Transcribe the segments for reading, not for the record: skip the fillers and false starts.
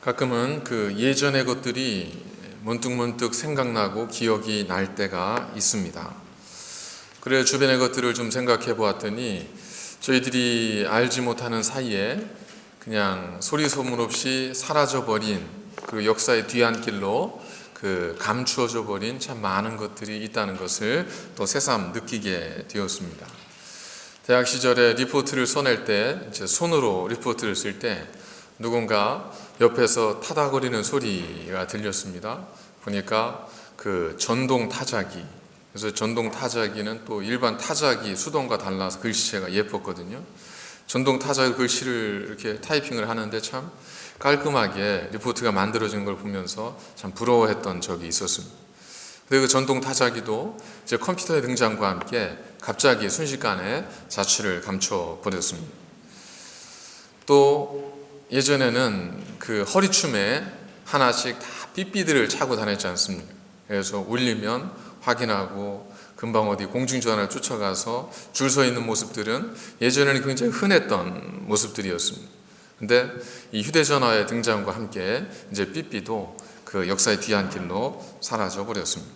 가끔은 그 예전의 것들이 문득문득 생각나고 기억이 날 때가 있습니다. 그래 주변의 것들을 좀 생각해 보았더니 저희들이 알지 못하는 사이에 그냥 소리 소문 없이 사라져 버린 그 역사의 뒤안길로 감추어져 버린 참 많은 것들이 있다는 것을 또 새삼 느끼게 되었습니다. 대학 시절에 리포트를 써낼 때 이제 손으로 리포트를 쓸 때 누군가 옆에서 타다거리는 소리가 들렸습니다. 보니까 그 전동 타자기. 그래서 전동 타자기는 또 일반 타자기 수동과 달라서 글씨체가 예뻤거든요. 전동 타자기 글씨를 이렇게 타이핑을 하는데 참 깔끔하게 리포트가 만들어진 걸 보면서 참 부러워했던 적이 있었습니다. 근데 그 전동 타자기도 이제 컴퓨터의 등장과 함께 갑자기 순식간에 자취를 감춰 버렸습니다. 또 예전에는 그 허리춤에 하나씩 다 삐삐들을 차고 다녔지 않습니까? 그래서 울리면 확인하고 금방 어디 공중전화를 쫓아가서 줄 서 있는 모습들은 예전에는 굉장히 흔했던 모습들이었습니다. 근데 이 휴대전화의 등장과 함께 이제 삐삐도 그 역사의 뒤안길로 사라져 버렸습니다.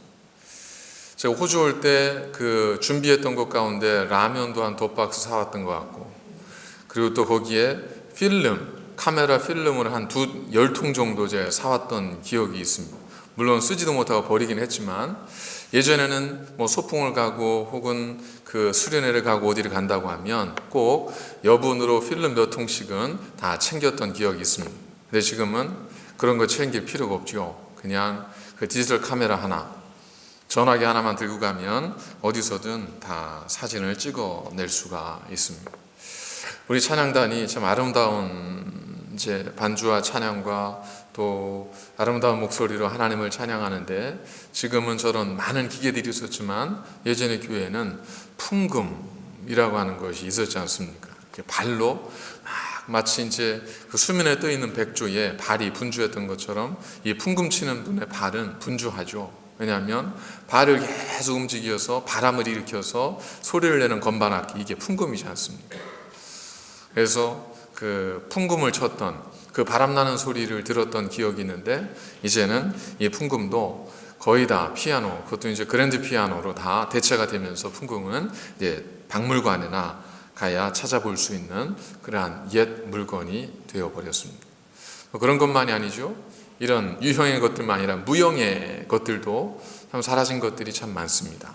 제가 호주 올 때 그 준비했던 것 가운데 라면도 한 돗박스 사왔던 것 같고, 그리고 또 거기에 카메라 필름을 한 10통 정도 제가 사왔던 기억이 있습니다. 물론 쓰지도 못하고 버리긴 했지만 예전에는 뭐 소풍을 가고 혹은 그 수련회를 가고 어디를 간다고 하면 꼭 여분으로 필름 몇 통씩은 다 챙겼던 기억이 있습니다. 근데 지금은 그런 거 챙길 필요가 없죠. 그냥 그 디지털 카메라 하나, 전화기 하나만 들고 가면 어디서든 다 사진을 찍어낼 수가 있습니다. 우리 찬양단이 참 아름다운 이제 반주와 찬양과 또 아름다운 목소리로 하나님을 찬양하는데, 지금은 저런 많은 기계들이 있었지만 예전의 교회는 풍금이라고 하는 것이 있었지 않습니까? 발로 마치 이제 그 수면에 떠 있는 백조의 발이 분주했던 것처럼 이 풍금 치는 분의 발은 분주하죠. 왜냐하면 발을 계속 움직여서 바람을 일으켜서 소리를 내는 건반악기, 이게 풍금이지 않습니까? 그래서 그 풍금을 쳤던 그 바람나는 소리를 들었던 기억이 있는데, 이제는 이 풍금도 거의 다 피아노, 그것도 이제 그랜드 피아노로 다 대체가 되면서 풍금은 이제 박물관이나 가야 찾아볼 수 있는 그러한 옛 물건이 되어버렸습니다. 그런 것만이 아니죠. 이런 유형의 것들만 아니라 무형의 것들도 참 사라진 것들이 참 많습니다.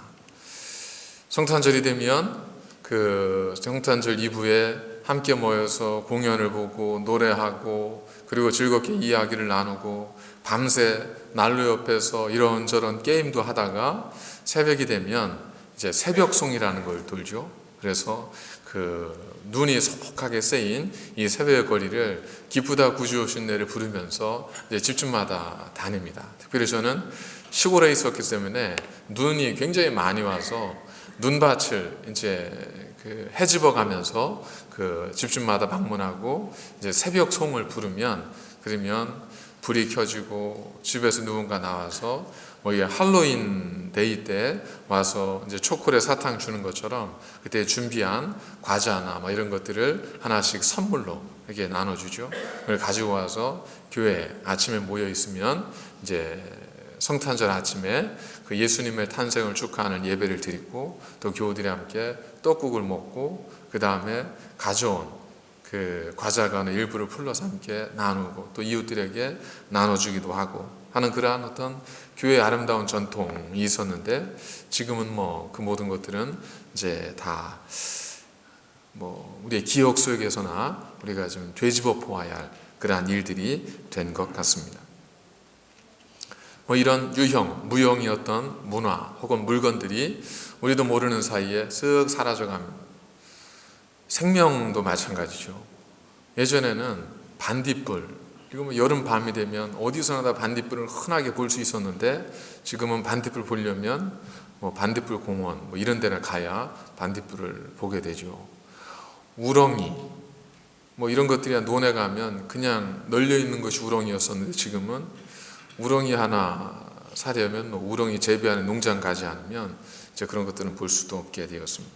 성탄절이 되면 그 성탄절 이브에 함께 모여서 공연을 보고 노래하고 그리고 즐겁게 이야기를 나누고 밤새 난로 옆에서 이런저런 게임도 하다가 새벽이 되면 이제 새벽송이라는 걸 돌죠. 그래서 그 눈이 소복하게 쌓인 이 새벽의 거리를 기쁘다 구주오신 내를 부르면서 이제 집집마다 다닙니다. 특별히 저는 시골에 있었기 때문에 눈이 굉장히 많이 와서 눈밭을 이제 헤집어 가면서 그 집집마다 방문하고 이제 새벽 송을 부르면, 그러면 불이 켜지고 집에서 누군가 나와서 뭐 이 할로윈 데이 때 와서 이제 초콜릿 사탕 주는 것처럼 그때 준비한 과자나 뭐 이런 것들을 하나씩 선물로 이렇게 나눠주죠. 그걸 가지고 와서 교회 아침에 모여 있으면 이제 성탄절 아침에 그 예수님의 탄생을 축하하는 예배를 드리고 또 교우들이 함께 떡국을 먹고 그 다음에 가져온 그 과자간의 일부를 풀러서 함께 나누고 또 이웃들에게 나눠주기도 하고 하는 그러한 어떤 교회의 아름다운 전통이 있었는데, 지금은 뭐 그 모든 것들은 이제 다 뭐 우리의 기억 속에서나 우리가 좀 되짚어 보아야 할 그러한 일들이 된 것 같습니다. 뭐 이런 유형, 무형이었던 문화 혹은 물건들이 우리도 모르는 사이에 쓱 사라져갑니다. 생명도 마찬가지죠. 예전에는 반딧불, 이거 뭐 여름 밤이 되면 어디서나 다 반딧불을 흔하게 볼 수 있었는데, 지금은 반딧불 보려면 뭐 반딧불 공원 뭐 이런 데나 가야 반딧불을 보게 되죠. 우렁이 뭐 이런 것들이 논에 가면 그냥 널려 있는 것이 우렁이였었는데, 지금은 우렁이 하나 사려면 뭐 우렁이 재배하는 농장 가지 않으면 이제 그런 것들은 볼 수도 없게 되었습니다.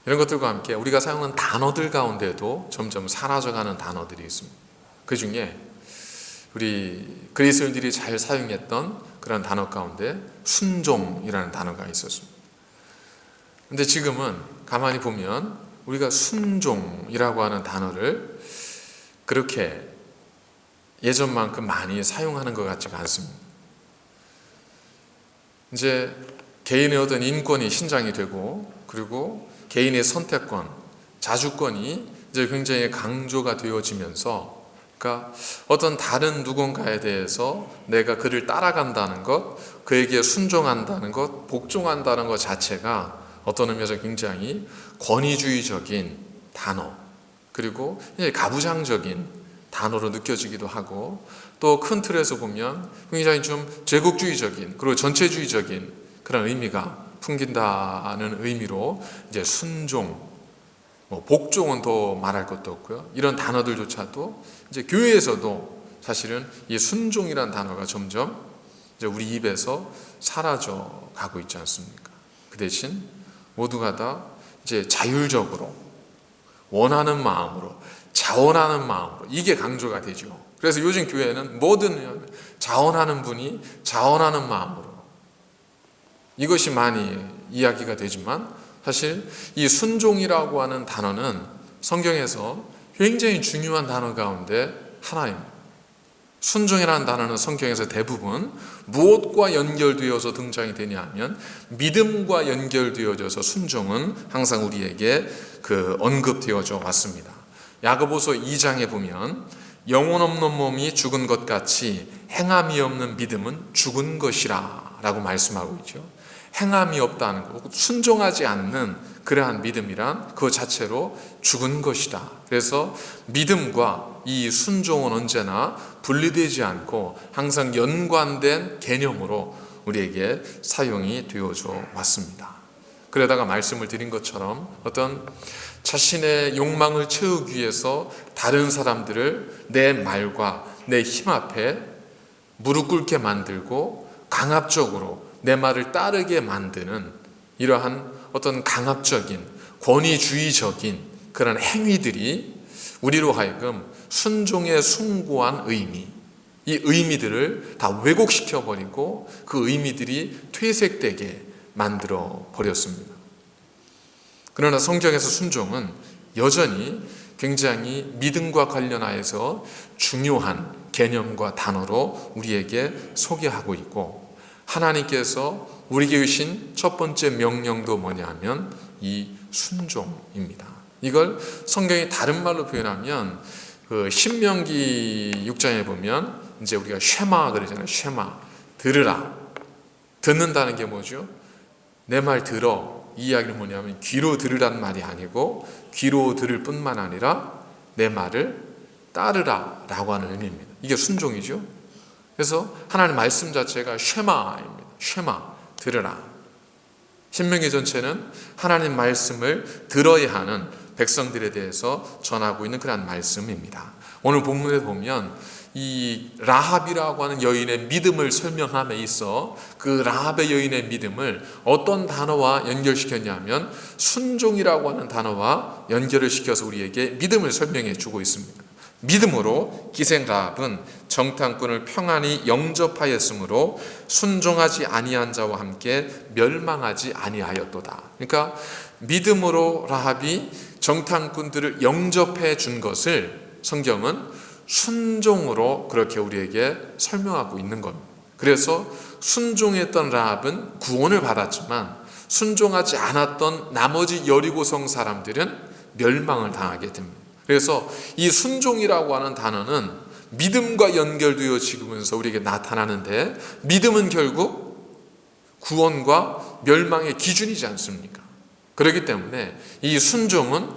이런 것들과 함께 우리가 사용하는 단어들 가운데도 점점 사라져가는 단어들이 있습니다. 그 중에 우리 그리스도인들이 잘 사용했던 그런 단어 가운데 순종이라는 단어가 있었습니다. 근데 지금은 가만히 보면 우리가 순종이라고 하는 단어를 그렇게 예전만큼 많이 사용하는 것 같지가 않습니다. 이제 개인의 어떤 인권이 신장이 되고, 그리고 개인의 선택권, 자주권이 이제 굉장히 강조가 되어지면서, 그러니까 어떤 다른 누군가에 대해서 내가 그를 따라간다는 것, 그에게 순종한다는 것, 복종한다는 것 자체가 어떤 의미에서 굉장히 권위주의적인 단어, 그리고 가부장적인 단어로 느껴지기도 하고, 또 큰 틀에서 보면 굉장히 좀 제국주의적인, 그리고 전체주의적인 그런 의미가 풍긴다는 의미로 이제 순종, 복종은 더 말할 것도 없고요. 이런 단어들조차도 이제 교회에서도 사실은 이 순종이라는 단어가 점점 이제 우리 입에서 사라져 가고 있지 않습니까? 그 대신 모두가 다 이제 자율적으로 원하는 마음으로, 자원하는 마음으로, 이게 강조가 되죠. 그래서 요즘 교회는 뭐든 자원하는 분이 자원하는 마음으로, 이것이 많이 이야기가 되지만 사실 이 순종이라고 하는 단어는 성경에서 굉장히 중요한 단어 가운데 하나입니다. 순종이라는 단어는 성경에서 대부분 무엇과 연결되어서 등장이 되냐 하면 믿음과 연결되어져서 순종은 항상 우리에게 언급되어져 왔습니다. 야고보서 2장에 보면 영혼 없는 몸이 죽은 것 같이 행함이 없는 믿음은 죽은 것이라 라고 말씀하고 있죠. 행함이 없다는 것, 순종하지 않는 그러한 믿음이란 그 자체로 죽은 것이다. 그래서 믿음과 이 순종은 언제나 분리되지 않고 항상 연관된 개념으로 우리에게 사용이 되어져 왔습니다. 그러다가 말씀을 드린 것처럼 어떤 자신의 욕망을 채우기 위해서 다른 사람들을 내 말과 내 힘 앞에 무릎 꿇게 만들고 강압적으로 내 말을 따르게 만드는 이러한 어떤 강압적인 권위주의적인 그런 행위들이 우리로 하여금 순종에 숭고한 의미, 이 의미들을 다 왜곡시켜 버리고 그 의미들이 퇴색되게 만들어 버렸습니다. 그러나 성경에서 순종은 여전히 굉장히 믿음과 관련하여서 중요한 개념과 단어로 우리에게 소개하고 있고, 하나님께서 우리에게 주신 첫 번째 명령도 뭐냐 하면 이 순종입니다. 이걸 성경이 다른 말로 표현하면 신명기 6장에 보면 이제 우리가 쉐마 그러잖아요. 쉐마, 들으라. 듣는다는 게 뭐죠? 내 말 들어. 이 이야기는 뭐냐면 귀로 들으라는 말이 아니고 귀로 들을 뿐만 아니라 내 말을 따르라 라고 하는 의미입니다. 이게 순종이죠. 그래서 하나님 말씀 자체가 쉐마입니다. 쉐마, 들으라. 신명기 전체는 하나님 말씀을 들어야 하는 백성들에 대해서 전하고 있는 그런 말씀입니다. 오늘 본문에 보면 이 라합이라고 하는 여인의 믿음을 설명함에 있어 그 라합의 여인의 믿음을 어떤 단어와 연결시켰냐면 순종이라고 하는 단어와 연결을 시켜서 우리에게 믿음을 설명해 주고 있습니다. 믿음으로 기생 라합은 정탐꾼을 평안히 영접하였으므로 순종하지 아니한 자와 함께 멸망하지 아니하였도다. 그러니까 믿음으로 라합이 정탐꾼들을 영접해 준 것을 성경은 순종으로 그렇게 우리에게 설명하고 있는 겁니다. 그래서 순종했던 라합은 구원을 받았지만 순종하지 않았던 나머지 여리고성 사람들은 멸망을 당하게 됩니다. 그래서 이 순종이라고 하는 단어는 믿음과 연결되어지면서 우리에게 나타나는데, 믿음은 결국 구원과 멸망의 기준이지 않습니까? 그렇기 때문에 이 순종은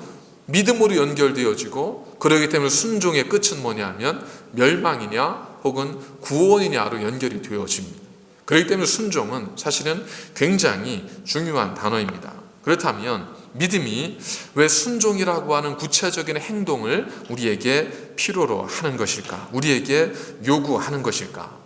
믿음으로 연결되어지고, 그렇기 때문에 순종의 끝은 뭐냐면 멸망이냐 혹은 구원이냐로 연결이 되어집니다. 그렇기 때문에 순종은 사실은 굉장히 중요한 단어입니다. 그렇다면 믿음이 왜 순종이라고 하는 구체적인 행동을 우리에게 필요로 하는 것일까? 우리에게 요구하는 것일까?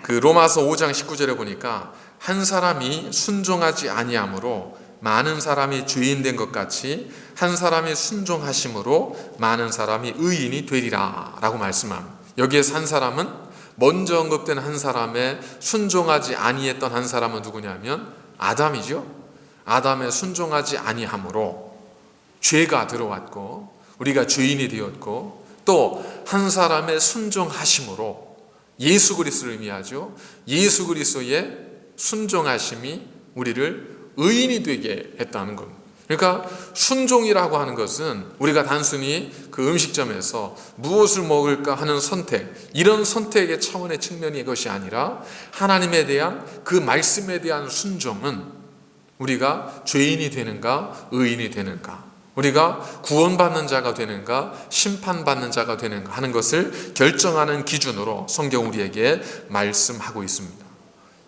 로마서 5장 19절에 보니까 한 사람이 순종하지 아니함으로 많은 사람이 죄인 된 것 같이 한 사람이 순종하심으로 많은 사람이 의인이 되리라 라고 말씀합니다. 여기에서 한 사람은 먼저 언급된 한 사람의 순종하지 아니했던 한 사람은 누구냐면 아담이죠. 아담의 순종하지 아니함으로 죄가 들어왔고 우리가 죄인이 되었고, 또 한 사람의 순종하심으로 예수 그리스도를 의미하죠. 예수 그리스도의 순종하심이 우리를 의인이 되게 했다는 겁니다. 그러니까 순종이라고 하는 것은 우리가 단순히 그 음식점에서 무엇을 먹을까 하는 선택, 이런 선택의 차원의 측면이 것이 아니라 하나님에 대한 그 말씀에 대한 순종은 우리가 죄인이 되는가 의인이 되는가, 우리가 구원받는 자가 되는가 심판받는 자가 되는가 하는 것을 결정하는 기준으로 성경 우리에게 말씀하고 있습니다.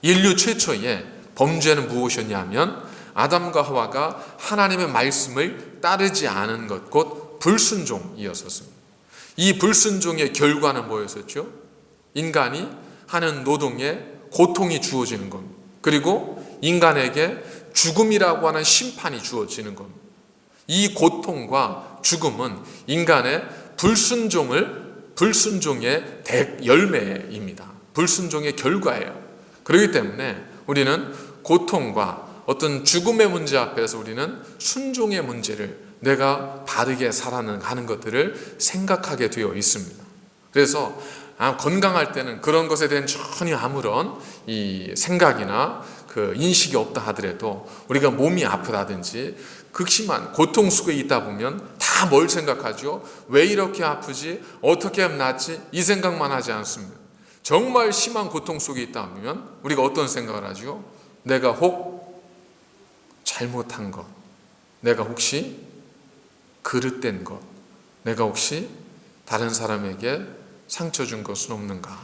인류 최초의 범죄는 무엇이었냐면 아담과 하와가 하나님의 말씀을 따르지 않은 것, 곧 불순종이었습니다. 이 불순종의 결과는 뭐였었죠? 인간이 하는 노동에 고통이 주어지는 겁니다. 그리고 인간에게 죽음이라고 하는 심판이 주어지는 겁니다. 이 고통과 죽음은 인간의 불순종의 열매입니다. 불순종의 결과예요. 그렇기 때문에 우리는 고통과 어떤 죽음의 문제 앞에서 우리는 순종의 문제를, 내가 바르게 살아가는 하는 것들을 생각하게 되어 있습니다. 그래서 건강할 때는 그런 것에 대한 전혀 아무런 이 생각이나 그 인식이 없다 하더라도, 우리가 몸이 아프다든지 극심한 고통 속에 있다 보면 다 뭘 생각하죠? 왜 이렇게 아프지? 어떻게 하면 낫지? 이 생각만 하지 않습니다. 정말 심한 고통 속에 있다 보면 우리가 어떤 생각을 하죠? 내가 혹 잘못한 것, 내가 혹시 그릇된 것, 내가 혹시 다른 사람에게 상처 준 것은 없는가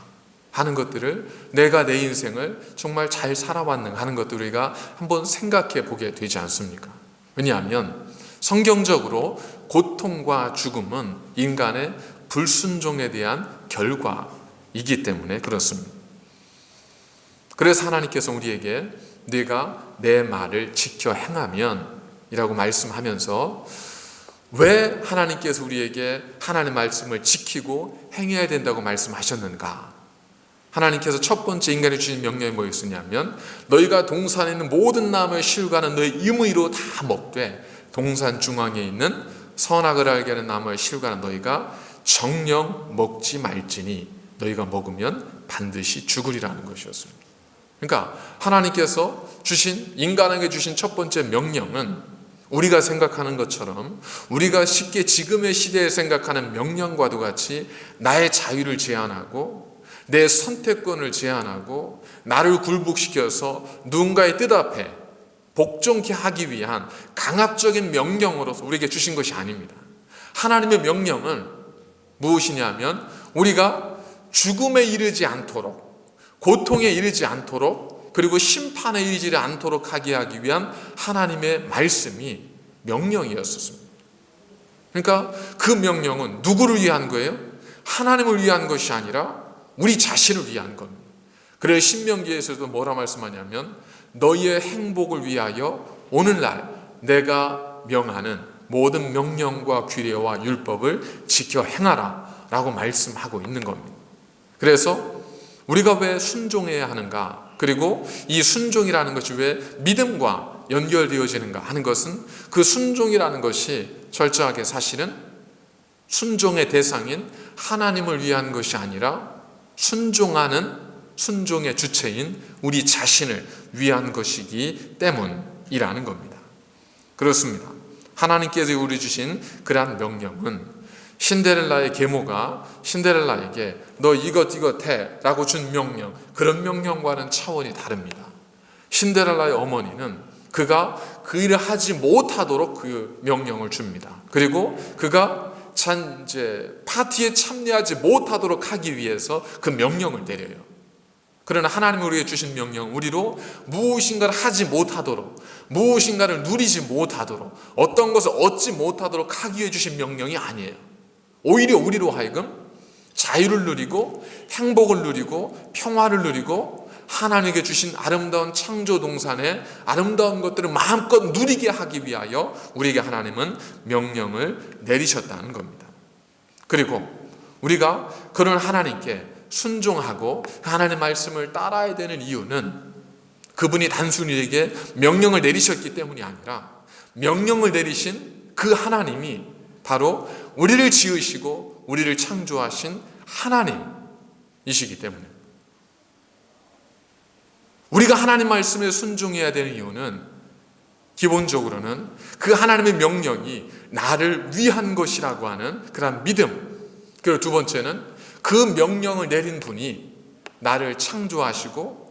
하는 것들을, 내가 내 인생을 정말 잘 살아왔는가 하는 것들을 우리가 한번 생각해 보게 되지 않습니까? 왜냐하면 성경적으로 고통과 죽음은 인간의 불순종에 대한 결과이기 때문에 그렇습니다. 그래서 하나님께서 우리에게 네가 내 말을 지켜 행하면 이라고 말씀하면서, 왜 하나님께서 우리에게 하나님의 말씀을 지키고 행해야 된다고 말씀하셨는가? 하나님께서 첫 번째 인간이 주신 명령이 뭐였었냐면, 너희가 동산에 있는 모든 나무의 실과는 너희 임의로 다 먹되 동산 중앙에 있는 선악을 알게 하는 나무의 실과는 너희가 정녕 먹지 말지니 너희가 먹으면 반드시 죽으리라는 것이었습니다. 그러니까 하나님께서 주신, 인간에게 주신 첫 번째 명령은 우리가 생각하는 것처럼, 우리가 쉽게 지금의 시대에 생각하는 명령과도 같이 나의 자유를 제한하고 내 선택권을 제한하고 나를 굴복시켜서 누군가의 뜻 앞에 복종케 하기 위한 강압적인 명령으로서 우리에게 주신 것이 아닙니다. 하나님의 명령은 무엇이냐면, 우리가 죽음에 이르지 않도록, 고통에 이르지 않도록, 그리고 심판에 이르지 않도록 하게 하기 위한 하나님의 말씀이 명령이었습니다. 그러니까 그 명령은 누구를 위한 거예요? 하나님을 위한 것이 아니라 우리 자신을 위한 겁니다. 그래서 신명기에서도 뭐라 말씀하냐면, 너희의 행복을 위하여 오늘날 내가 명하는 모든 명령과 규례와 율법을 지켜 행하라 라고 말씀하고 있는 겁니다. 그래서 우리가 왜 순종해야 하는가, 그리고 이 순종이라는 것이 왜 믿음과 연결되어지는가 하는 것은, 그 순종이라는 것이 철저하게 사실은 순종의 대상인 하나님을 위한 것이 아니라 순종의 주체인 우리 자신을 위한 것이기 때문이라는 겁니다. 그렇습니다. 하나님께서 우리 주신 그러한 명령은 신데렐라의 계모가 신데렐라에게 너 이것 해 라고 준 명령, 그런 명령과는 차원이 다릅니다. 신데렐라의 어머니는 그가 그 일을 하지 못하도록 그 명령을 줍니다. 그리고 그가 파티에 참여하지 못하도록 하기 위해서 그 명령을 내려요. 그러나 하나님이 우리에게 주신 명령, 우리로 무엇인가를 하지 못하도록, 무엇인가를 누리지 못하도록, 어떤 것을 얻지 못하도록 하기 위해 주신 명령이 아니에요. 오히려 우리로 하여금 자유를 누리고 행복을 누리고 평화를 누리고 하나님께 주신 아름다운 창조 동산의 아름다운 것들을 마음껏 누리게 하기 위하여 우리에게 하나님은 명령을 내리셨다는 겁니다. 그리고 우리가 그런 하나님께 순종하고 하나님의 말씀을 따라야 되는 이유는 그분이 단순히 우리에게 명령을 내리셨기 때문이 아니라 명령을 내리신 그 하나님이 바로 우리를 지으시고 우리를 창조하신 하나님이시기 때문에 우리가 하나님 말씀에 순종해야 되는 이유는 기본적으로는 그 하나님의 명령이 나를 위한 것이라고 하는 그런 믿음, 그리고 두 번째는 그 명령을 내린 분이 나를 창조하시고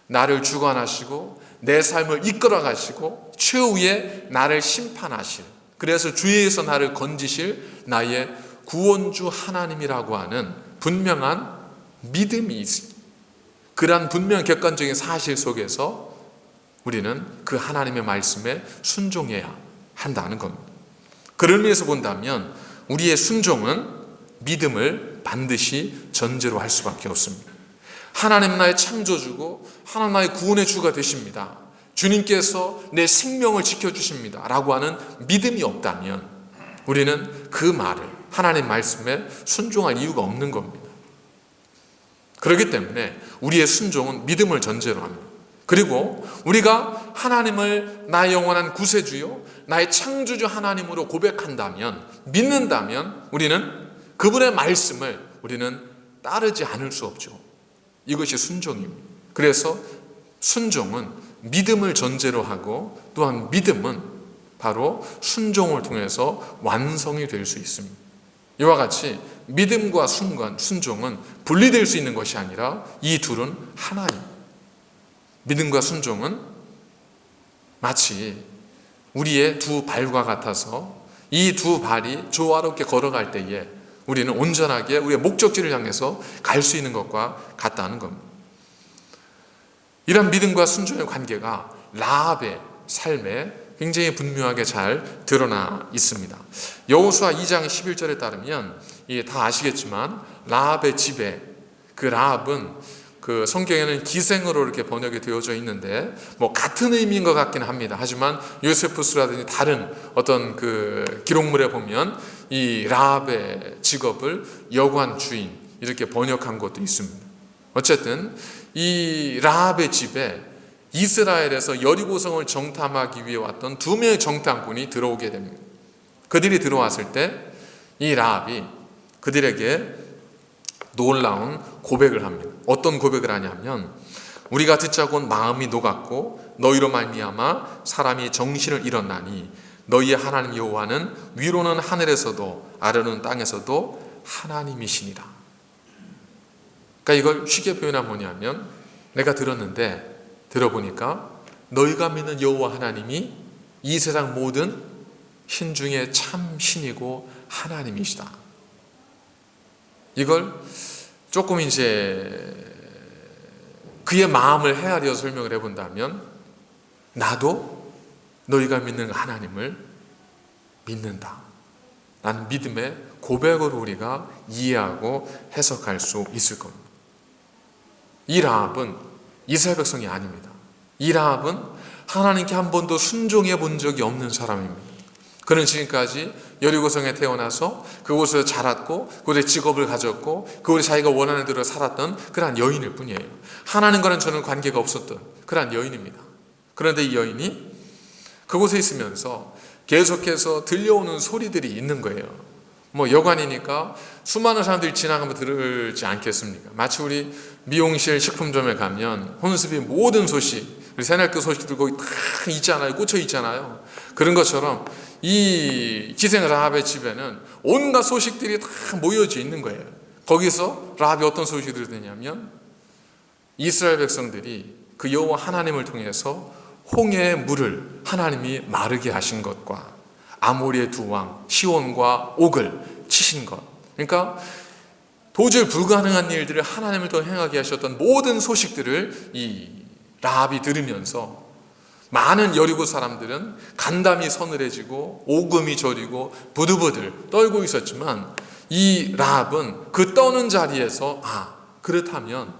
나를 주관하시고 내 삶을 이끌어 가시고 최후에 나를 심판하실, 그래서 주위에서 나를 건지실 나의 구원주 하나님이라고 하는 분명한 믿음이 있습니다. 그러한 분명한 객관적인 사실 속에서 우리는 그 하나님의 말씀에 순종해야 한다는 겁니다. 그런 의미에서 본다면 우리의 순종은 믿음을 반드시 전제로 할 수밖에 없습니다. 하나님 나의 창조주고 하나님 나의 구원의 주가 되십니다. 주님께서 내 생명을 지켜주십니다 라고 하는 믿음이 없다면 우리는 그 말을, 하나님 말씀에 순종할 이유가 없는 겁니다. 그렇기 때문에 우리의 순종은 믿음을 전제로 합니다. 그리고 우리가 하나님을 나의 영원한 구세주요 나의 창조주 하나님으로 고백한다면, 믿는다면 우리는 그분의 말씀을 우리는 따르지 않을 수 없죠. 이것이 순종입니다. 그래서 순종은 믿음을 전제로 하고 또한 믿음은 바로 순종을 통해서 완성이 될 수 있습니다. 이와 같이 믿음과 순종은 분리될 수 있는 것이 아니라 이 둘은 하나입니다. 믿음과 순종은 마치 우리의 두 발과 같아서 이 두 발이 조화롭게 걸어갈 때에 우리는 온전하게 우리의 목적지를 향해서 갈 수 있는 것과 같다는 겁니다. 이런 믿음과 순종의 관계가 라합의 삶에 굉장히 분명하게 잘 드러나 있습니다. 여호수아 2장 11절에 따르면 다 아시겠지만 라합의 집에, 그 라합은 그 성경에는 기생으로 이렇게 번역이 되어져 있는데 같은 의미인 것 같기는 합니다. 하지만 요세푸스라든지 다른 어떤 그 기록물에 보면 이 라합의 직업을 여관 주인 이렇게 번역한 것도 있습니다. 어쨌든 이 라합의 집에 이스라엘에서 여리고성을 정탐하기 위해 왔던 두 명의 정탐꾼이 들어오게 됩니다. 그들이 들어왔을 때 이 라합이 그들에게 놀라운 고백을 합니다. 어떤 고백을 하냐면 우리가 듣자고 온 마음이 녹았고 너희로 말미암아 사람이 정신을 잃었나니 너희의 하나님 여호와는 위로는 하늘에서도 아래로는 땅에서도 하나님이시니라. 그러니까 이걸 쉽게 표현하면 뭐냐면 내가 들어보니까 너희가 믿는 여호와 하나님이 이 세상 모든 신 중에 참 신이고 하나님이시다. 이걸 조금 이제 그의 마음을 헤아려 설명을 해본다면 나도 너희가 믿는 하나님을 믿는다 라는 믿음의 고백으로 우리가 이해하고 해석할 수 있을 겁니다. 이 라합은 이스라엘 백성이 아닙니다. 이 라합은 하나님께 한 번도 순종해 본 적이 없는 사람입니다. 그는 지금까지 여리고성에 태어나서 그곳에서 자랐고 그곳에 직업을 가졌고 그곳에 자기가 원하는 대로 살았던 그러한 여인일 뿐이에요. 하나님과는 전혀 관계가 없었던 그러한 여인입니다. 그런데 이 여인이 그곳에 있으면서 계속해서 들려오는 소리들이 있는 거예요. 여관이니까 수많은 사람들이 지나가면 들을지 않겠습니까? 마치 우리 미용실 식품점에 가면 혼수비 모든 소식, 우리 새날개 소식들 거기 다 있잖아요. 꽂혀 있잖아요. 그런 것처럼 이 기생 라합의 집에는 온갖 소식들이 다 모여져 있는 거예요. 거기서 라합이 어떤 소식들을 듣냐면 이스라엘 백성들이 그 여호와 하나님을 통해서 홍해의 물을 하나님이 마르게 하신 것과 아모리의 두 왕 시온과 옥을 치신 것, 그러니까 도저히 불가능한 일들을 하나님을 더 행하게 하셨던 모든 소식들을 이 라합이 들으면서 많은 여리고 사람들은 간담이 서늘해지고 오금이 저리고 부들부들 떨고 있었지만 이 라합은 그 떠는 자리에서 그렇다면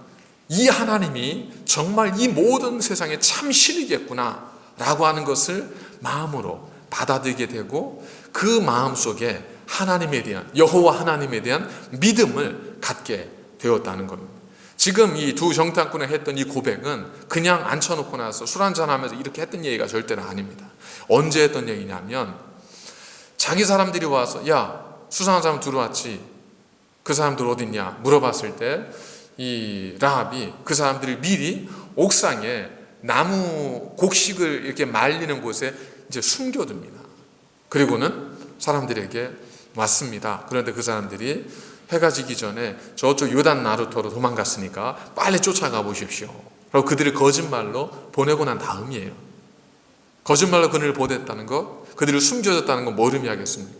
이 하나님이 정말 이 모든 세상의 참 신이겠구나 라고 하는 것을 마음으로 받아들이게 되고 그 마음속에 하나님에 대한, 여호와 하나님에 대한 믿음을 갖게 되었다는 겁니다. 지금 이 두 정탐꾼이 했던 이 고백은 그냥 앉혀놓고 나서 술 한잔하면서 이렇게 했던 얘기가 절대로 아닙니다. 언제 했던 얘기냐면, 자기 사람들이 와서 야, 수상한 사람 들어왔지, 그 사람들 어딨냐 물어봤을 때 이 라합이 그 사람들을 미리 옥상에 나무 곡식을 이렇게 말리는 곳에 이제 숨겨둡니다. 그리고는 사람들에게 왔습니다. 그런데 그 사람들이 해가 지기 전에 저쪽 요단 나루터로 도망갔으니까 빨리 쫓아가 보십시오. 그리고 그들을 거짓말로 보내고 난 다음이에요. 거짓말로 그들을 보냈다는 것, 그들을 숨겨줬다는 건 뭘 의미하겠습니까?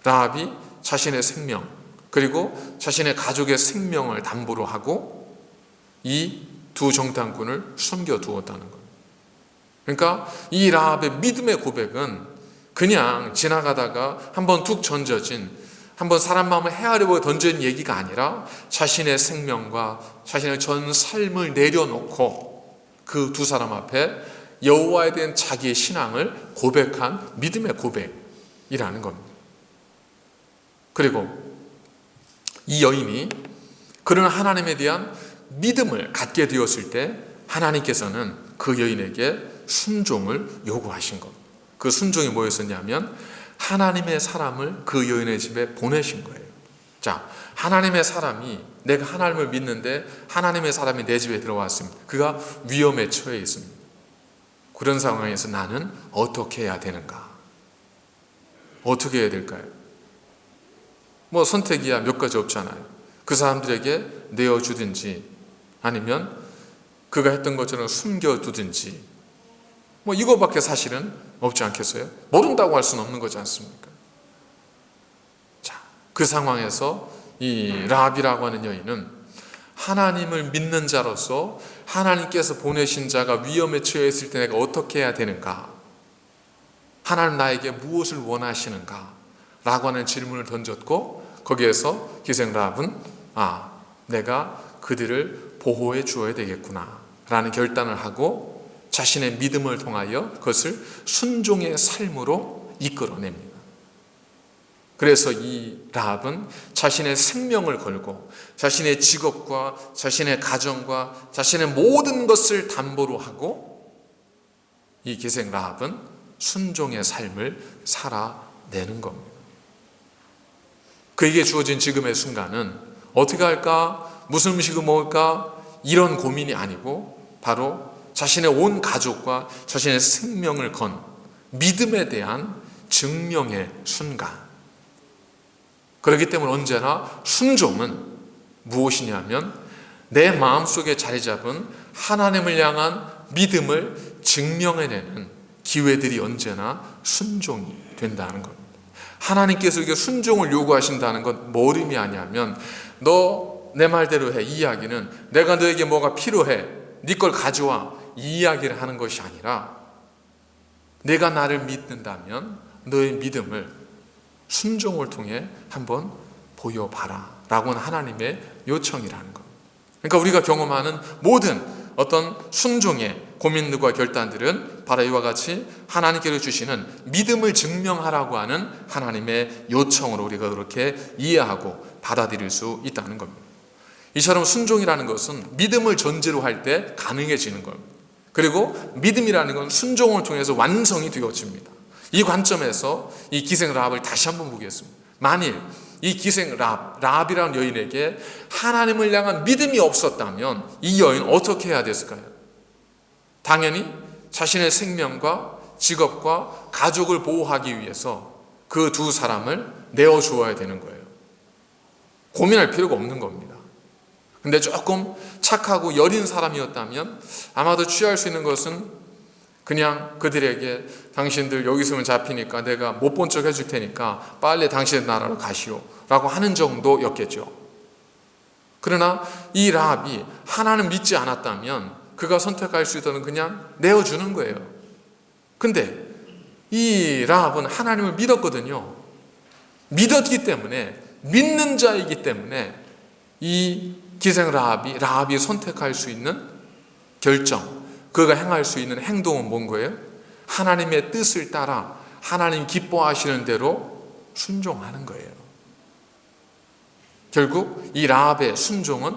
라합이 자신의 생명, 그리고 자신의 가족의 생명을 담보로 하고 이 두 정탐꾼을 숨겨두었다는 거예요. 그러니까 이 라합의 믿음의 고백은 그냥 지나가다가 한번 툭 던져진, 한번 사람 마음을 헤아려보고 던진 얘기가 아니라 자신의 생명과 자신의 전 삶을 내려놓고 그 두 사람 앞에 여호와에 대한 자기의 신앙을 고백한 믿음의 고백이라는 겁니다. 그리고 이 여인이 그런 하나님에 대한 믿음을 갖게 되었을 때 하나님께서는 그 여인에게 순종을 요구하신 것. 그 순종이 뭐였었냐면 하나님의 사람을 그 여인의 집에 보내신 거예요. 자, 하나님의 사람이, 내가 하나님을 믿는데 하나님의 사람이 내 집에 들어왔습니다. 그가 위험에 처해 있습니다. 그런 상황에서 나는 어떻게 해야 되는가? 어떻게 해야 될까요? 뭐 선택이야 몇 가지 없잖아요. 그 사람들에게 내어주든지 아니면 그가 했던 것처럼 숨겨두든지 뭐 이거밖에 사실은 없지 않겠어요? 모른다고 할 수는 없는 거지 않습니까? 자, 그 상황에서 이 라합이라고 하는 여인은 하나님을 믿는 자로서 하나님께서 보내신 자가 위험에 처해 있을 때 내가 어떻게 해야 되는가? 하나님 나에게 무엇을 원하시는가? 라고 하는 질문을 던졌고 거기에서 기생 라합은 내가 그들을 보호해 주어야 되겠구나 라는 결단을 하고 자신의 믿음을 통하여 그것을 순종의 삶으로 이끌어냅니다. 그래서 이 라합은 자신의 생명을 걸고 자신의 직업과 자신의 가정과 자신의 모든 것을 담보로 하고 이 기생 라합은 순종의 삶을 살아내는 겁니다. 그에게 주어진 지금의 순간은 어떻게 할까? 무슨 음식을 먹을까? 이런 고민이 아니고 바로 자신의 온 가족과 자신의 생명을 건 믿음에 대한 증명의 순간. 그렇기 때문에 언제나 순종은 무엇이냐면 내 마음속에 자리 잡은 하나님을 향한 믿음을 증명해내는 기회들이 언제나 순종이 된다는 겁니다. 하나님께서 이게 순종을 요구하신다는 건 뭘 의미하냐면 너 내 말대로 해. 이 이야기는 내가 너에게 뭐가 필요해. 네 걸 가져와. 이 이야기를 하는 것이 아니라 내가 나를 믿는다면 너의 믿음을 순종을 통해 한번 보여봐라 라고는 하나님의 요청이라는 것. 그러니까 우리가 경험하는 모든 어떤 순종의 고민들과 결단들은 바로 이와 같이 하나님께서 주시는 믿음을 증명하라고 하는 하나님의 요청으로 우리가 그렇게 이해하고 받아들일 수 있다는 겁니다. 이처럼 순종이라는 것은 믿음을 전제로 할 때 가능해지는 겁니다. 그리고 믿음이라는 건 순종을 통해서 완성이 되어집니다. 이 관점에서 이 기생 라합을 다시 한번 보겠습니다. 만일 이 기생 라합이라는 여인에게 하나님을 향한 믿음이 없었다면 이 여인 어떻게 해야 됐을까요? 당연히 자신의 생명과 직업과 가족을 보호하기 위해서 그 두 사람을 내어주어야 되는 거예요. 고민할 필요가 없는 겁니다. 근데 조금 착하고 여린 사람이었다면 아마도 취할 수 있는 것은 그냥 그들에게 당신들 여기 있으면 잡히니까 내가 못 본 척 해줄 테니까 빨리 당신의 나라로 가시오 라고 하는 정도였겠죠. 그러나 이 라합이 하나님 믿지 않았다면 그가 선택할 수 있다는 그냥 내어주는 거예요. 근데 이 라합은 하나님을 믿었거든요. 믿었기 때문에, 믿는 자이기 때문에 이 기생 라합이 선택할 수 있는 결정, 그가 행할 수 있는 행동은 뭔 거예요? 하나님의 뜻을 따라 하나님 기뻐하시는 대로 순종하는 거예요. 결국 이 라합의 순종은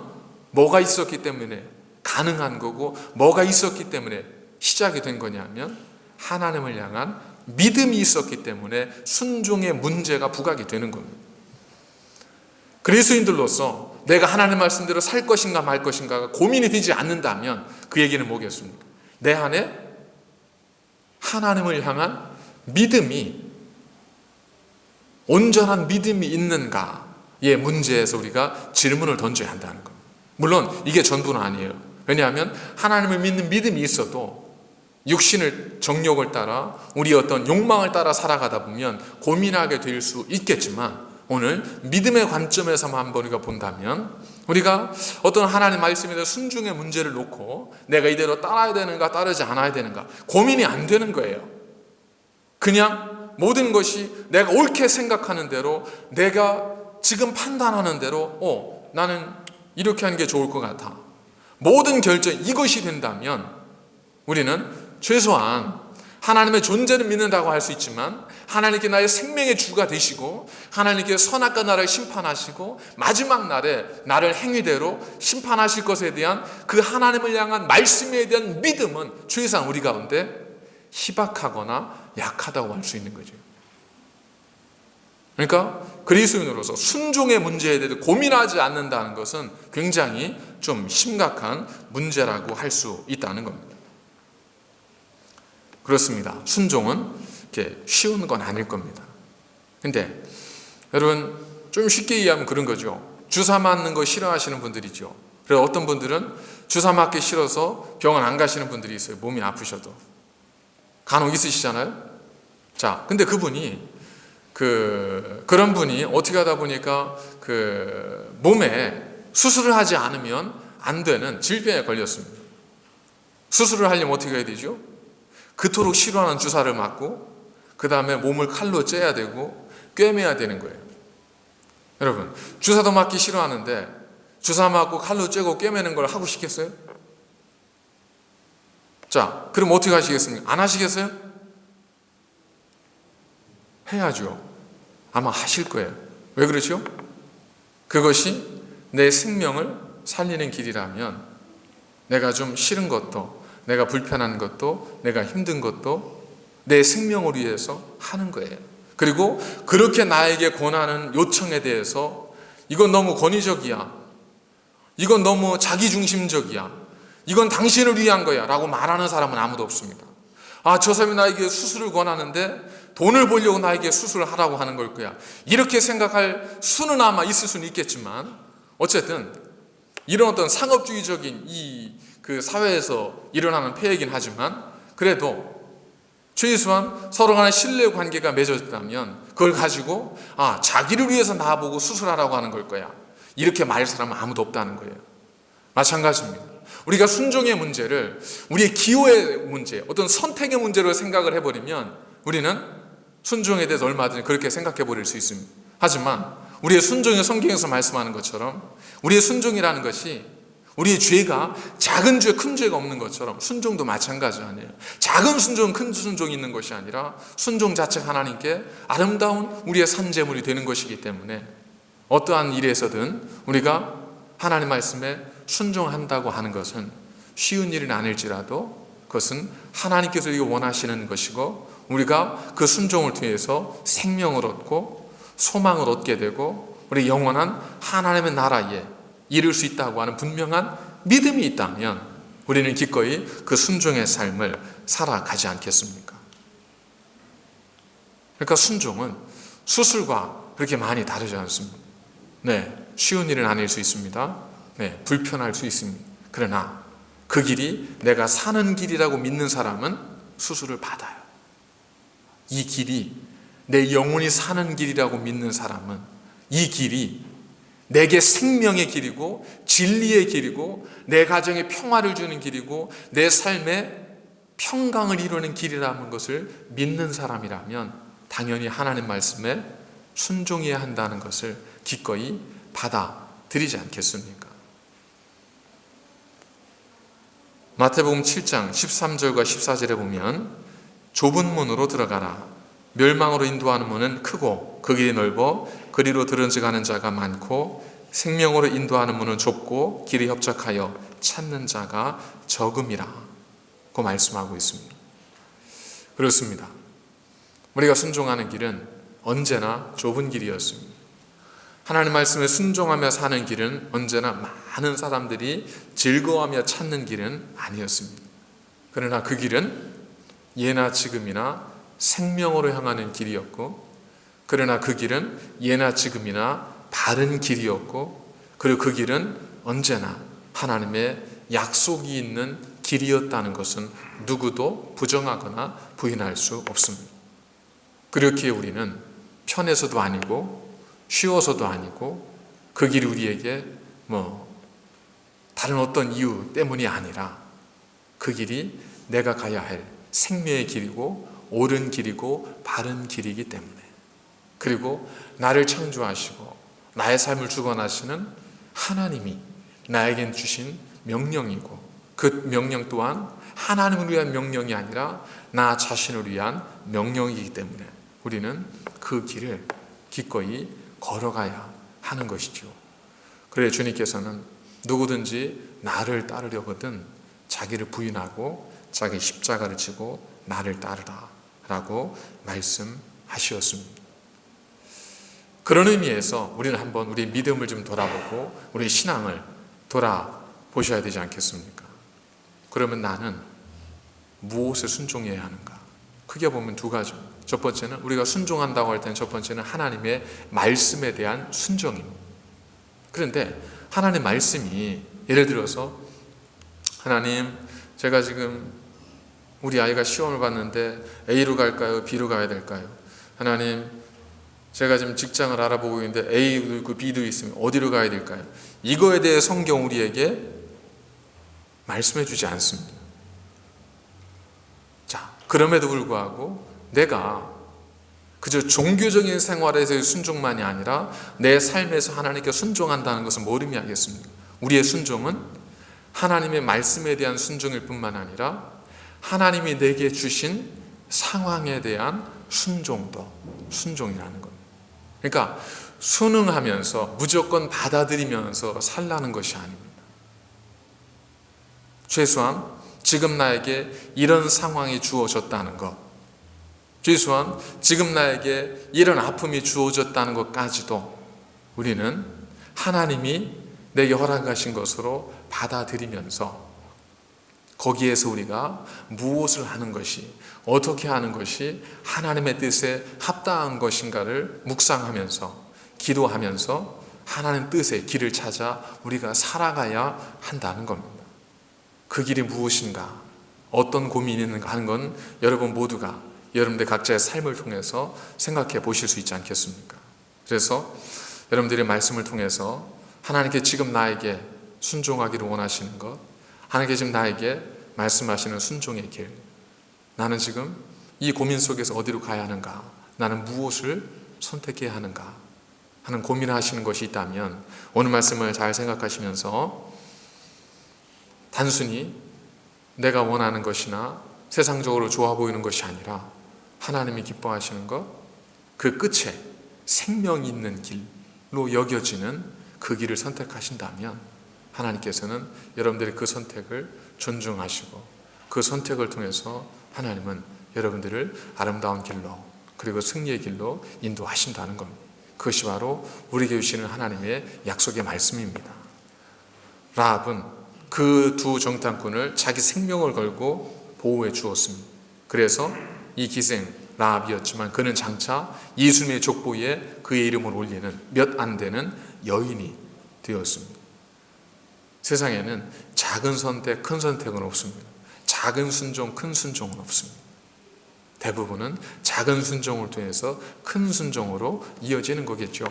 뭐가 있었기 때문에 가능한 거고, 뭐가 있었기 때문에 시작이 된 거냐면 하나님을 향한 믿음이 있었기 때문에 순종의 문제가 부각이 되는 겁니다. 그리스도인들로서 내가 하나님 말씀대로 살 것인가 말 것인가가 고민이 되지 않는다면 그 얘기는 뭐겠습니까? 내 안에 하나님을 향한 믿음이, 온전한 믿음이 있는가의 문제에서 우리가 질문을 던져야 한다는 겁니다. 물론 이게 전부는 아니에요. 왜냐하면 하나님을 믿는 믿음이 있어도 육신의 정욕을 따라 우리 어떤 욕망을 따라 살아가다 보면 고민하게 될 수 있겠지만, 오늘 믿음의 관점에서만 한번 우리가 본다면 우리가 어떤 하나님 말씀에 대한 순종의 문제를 놓고 내가 이대로 따라야 되는가 따르지 않아야 되는가 고민이 안 되는 거예요. 그냥 모든 것이 내가 옳게 생각하는 대로, 내가 지금 판단하는 대로 나는 이렇게 하는 게 좋을 것 같아, 모든 결정 이것이 된다면 우리는 최소한 하나님의 존재를 믿는다고 할 수 있지만 하나님께 나의 생명의 주가 되시고 하나님께 선악과 나를 심판하시고 마지막 날에 나를 행위대로 심판하실 것에 대한 그 하나님을 향한 말씀에 대한 믿음은 최소한 우리 가운데 희박하거나 약하다고 할 수 있는 거죠. 그러니까 그리스도인으로서 순종의 문제에 대해 고민하지 않는다는 것은 굉장히 좀 심각한 문제라고 할 수 있다는 겁니다. 그렇습니다. 순종은 이렇게 쉬운 건 아닐 겁니다. 근데 여러분, 좀 쉽게 이해하면 그런 거죠. 주사 맞는 거 싫어하시는 분들이죠. 그래서 어떤 분들은 주사 맞기 싫어서 병원 안 가시는 분들이 있어요. 몸이 아프셔도. 간혹 있으시잖아요. 자, 근데 그분이 그런 분이 어떻게 하다 보니까 몸에 수술을 하지 않으면 안 되는 질병에 걸렸습니다. 수술을 하려면 어떻게 해야 되죠? 그토록 싫어하는 주사를 맞고 그 다음에 몸을 칼로 째야 되고 꿰매야 되는 거예요. 여러분, 주사도 맞기 싫어하는데 주사 맞고 칼로 째고 꿰매는 걸 하고 싶겠어요? 자, 그럼 어떻게 하시겠습니까? 안 하시겠어요? 해야죠. 아마 하실 거예요. 왜 그렇죠? 그것이 내 생명을 살리는 길이라면 내가 좀 싫은 것도, 내가 불편한 것도, 내가 힘든 것도 내 생명을 위해서 하는 거예요. 그리고 그렇게 나에게 권하는 요청에 대해서 이건 너무 권위적이야, 이건 너무 자기중심적이야, 이건 당신을 위한 거야 라고 말하는 사람은 아무도 없습니다. 저 사람이 나에게 수술을 권하는데 돈을 벌려고 나에게 수술을 하라고 하는 걸 거야, 이렇게 생각할 수는 아마 있을 수는 있겠지만, 어쨌든 이런 어떤 상업주의적인 그 사회에서 일어나는 폐해이긴 하지만, 그래도 최소한 서로 간의 신뢰 관계가 맺어졌다면 그걸 가지고 자기를 위해서 나보고 수술하라고 하는 걸 거야, 이렇게 말할 사람은 아무도 없다는 거예요. 마찬가지입니다. 우리가 순종의 문제를 우리의 기호의 문제, 어떤 선택의 문제로 생각을 해버리면 우리는 순종에 대해서 얼마든지 그렇게 생각해 버릴 수 있습니다. 하지만 우리의 순종이 성경에서 말씀하는 것처럼 우리의 순종이라는 것이 우리의 죄가 작은 죄, 큰 죄가 없는 것처럼 순종도 마찬가지 아니에요. 작은 순종, 큰 순종이 있는 것이 아니라 순종 자체가 하나님께 아름다운 우리의 산제물이 되는 것이기 때문에 어떠한 일에서든 우리가 하나님 말씀에 순종한다고 하는 것은 쉬운 일은 아닐지라도 그것은 하나님께서 이거 원하시는 것이고 우리가 그 순종을 통해서 생명을 얻고 소망을 얻게 되고 우리 영원한 하나님의 나라에 이룰 수 있다고 하는 분명한 믿음이 있다면 우리는 기꺼이 그 순종의 삶을 살아가지 않겠습니까? 그러니까 순종은 수술과 그렇게 많이 다르지 않습니다. 네, 쉬운 일은 아닐 수 있습니다. 네, 불편할 수 있습니다. 그러나 그 길이 내가 사는 길이라고 믿는 사람은 수술을 받아요. 이 길이 내 영혼이 사는 길이라고 믿는 사람은 이 길이 내게 생명의 길이고 진리의 길이고 내 가정에 평화를 주는 길이고 내 삶에 평강을 이루는 길이라는 것을 믿는 사람이라면 당연히 하나님 말씀에 순종해야 한다는 것을 기꺼이 받아들이지 않겠습니까? 마태복음 7장 13절과 14절에 보면 좁은 문으로 들어가라. 멸망으로 인도하는 문은 크고 좁고 그 길이 넓어 그리로 들어가는 자가 많고 생명으로 인도하는 문은 좁고 길이 협착하여 찾는 자가 적음이라 고 말씀하고 있습니다. 그렇습니다. 우리가 순종하는 길은 언제나 좁은 길이었습니다. 하나님 말씀에 순종하며 사는 길은 언제나 많은 사람들이 즐거워하며 찾는 길은 아니었습니다. 그러나 그 길은 예나 지금이나 생명으로 향하는 길이었고, 그러나 그 길은 예나 지금이나 바른 길이었고, 그리고 그 길은 언제나 하나님의 약속이 있는 길이었다는 것은 누구도 부정하거나 부인할 수 없습니다. 그렇기에 우리는 편해서도 아니고 쉬워서도 아니고 그 길이 우리에게 다른 어떤 이유 때문이 아니라 그 길이 내가 가야 할 생명의 길이고 옳은 길이고 바른 길이기 때문에, 그리고 나를 창조하시고 나의 삶을 주관하시는 하나님이 나에겐 주신 명령이고 그 명령 또한 하나님을 위한 명령이 아니라 나 자신을 위한 명령이기 때문에 우리는 그 길을 기꺼이 걸어가야 하는 것이죠. 그래 주님께서는 누구든지 나를 따르려거든 자기를 부인하고 자기 십자가를 지고 나를 따르라 라고 말씀하셨습니다. 그런 의미에서 우리는 한번 우리 믿음을 좀 돌아보고 우리 신앙을 돌아보셔야 되지 않겠습니까? 그러면 나는 무엇을 순종해야 하는가? 크게 보면 두 가지입니다. 첫 번째는 우리가 순종한다고 할 때는 첫 번째는 하나님의 말씀에 대한 순종입니다. 그런데 하나님 말씀이 예를 들어서 하나님, 제가 지금 우리 아이가 시험을 봤는데 A로 갈까요? B로 가야 될까요? 하나님, 제가 지금 직장을 알아보고 있는데 A도 있고 B도 있으면 어디로 가야 될까요? 이거에 대해 성경 우리에게 말씀해 주지 않습니다. 자, 그럼에도 불구하고 내가 그저 종교적인 생활에서의 순종만이 아니라 내 삶에서 하나님께 순종한다는 것은 뭘 의미하겠습니까? 우리의 순종은 하나님의 말씀에 대한 순종일 뿐만 아니라 하나님이 내게 주신 상황에 대한 순종도 순종이라는 겁니다. 그러니까 순응하면서 무조건 받아들이면서 살라는 것이 아닙니다. 최소한 지금 나에게 이런 상황이 주어졌다는 것, 최소한 지금 나에게 이런 아픔이 주어졌다는 것까지도 우리는 하나님이 내게 허락하신 것으로 받아들이면서 거기에서 우리가 무엇을 하는 것이, 어떻게 하는 것이 하나님의 뜻에 합당한 것인가를 묵상하면서 기도하면서 하나님 뜻의 길을 찾아 우리가 살아가야 한다는 겁니다. 그 길이 무엇인가, 어떤 고민이 있는가 하는 건 여러분 모두가 여러분들 각자의 삶을 통해서 생각해 보실 수 있지 않겠습니까? 그래서 여러분들의 말씀을 통해서 하나님께 지금 나에게 순종하기를 원하시는 것, 하나님께 지금 나에게 말씀하시는 순종의 길, 나는 지금 이 고민 속에서 어디로 가야 하는가, 나는 무엇을 선택해야 하는가 하는 고민을 하시는 것이 있다면 오늘 말씀을 잘 생각하시면서 단순히 내가 원하는 것이나 세상적으로 좋아 보이는 것이 아니라 하나님이 기뻐하시는 것, 그 끝에 생명이 있는 길로 여겨지는 그 길을 선택하신다면 하나님께서는 여러분들의 그 선택을 존중하시고 그 선택을 통해서 하나님은 여러분들을 아름다운 길로 그리고 승리의 길로 인도하신다는 겁니다. 그것이 바로 우리에게 주시는 하나님의 약속의 말씀입니다. 라합은 그 두 정탐꾼을 자기 생명을 걸고 보호해 주었습니다. 그래서 이 기생 라합이었지만 그는 장차 예수님의 족보에 그의 이름을 올리는 몇 안 되는 여인이 되었습니다. 세상에는 작은 선택, 큰 선택은 없습니다. 작은 순종, 큰 순종은 없습니다. 대부분은 작은 순종을 통해서 큰 순종으로 이어지는 거겠죠.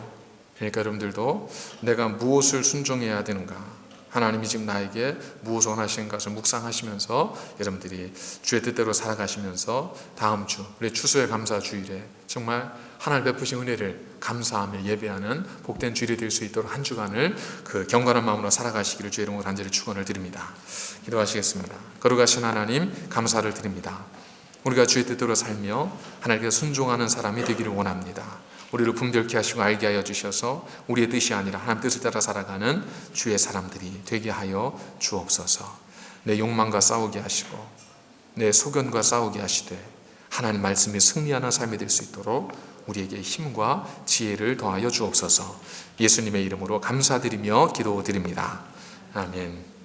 그러니까 여러분들도 내가 무엇을 순종해야 되는가, 하나님이 지금 나에게 무엇을 원하시는 것을 묵상하시면서 여러분들이 주의 뜻대로 살아가시면서 다음 주 우리 추수의 감사 주일에 정말 하나님 베푸신 은혜를 감사하며 예배하는 복된 주일이 될 수 있도록 한 주간을 그 경건한 마음으로 살아가시기를 주의 이름으로 간절히 축원을 드립니다. 기도하시겠습니다. 거룩하신 하나님, 감사를 드립니다. 우리가 주의 뜻대로 살며 하나님께 순종하는 사람이 되기를 원합니다. 우리를 분별케 하시고 알게 하여 주셔서 우리의 뜻이 아니라 하나님 뜻을 따라 살아가는 주의 사람들이 되게 하여 주옵소서. 내 욕망과 싸우게 하시고 내 소견과 싸우게 하시되 하나님 말씀에 승리하는 삶이 될 수 있도록 우리에게 힘과 지혜를 더하여 주옵소서. 예수님의 이름으로 감사드리며 기도드립니다. 아멘.